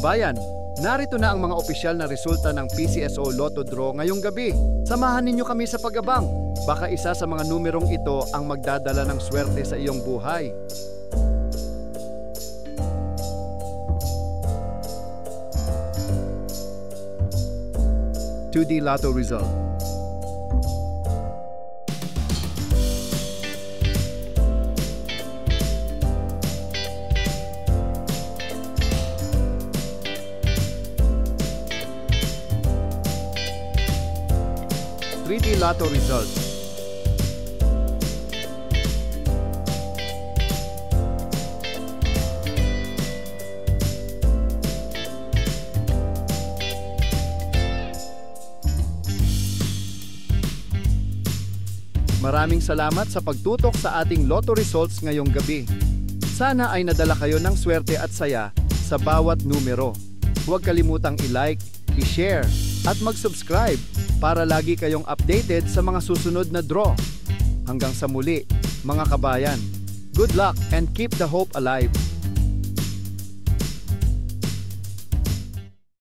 kabayan, narito na ang mga opisyal na resulta ng PCSO Lotto Draw ngayong gabi. Samahan ninyo kami sa pag-abang. Baka isa sa mga numerong ito ang magdadala ng swerte sa iyong buhay. (2D) Lotto result. (3D) Lotto results. Maraming salamat sa pagtutok sa ating Lotto results ngayong gabi. Sana ay nadala kayo ng swerte at saya sa bawat numero. Huwag kalimutang i-like, i-share, at mag-subscribe para lagi kayong updated sa mga susunod na draw. Hanggang sa muli, mga kabayan. Good luck and keep the hope alive!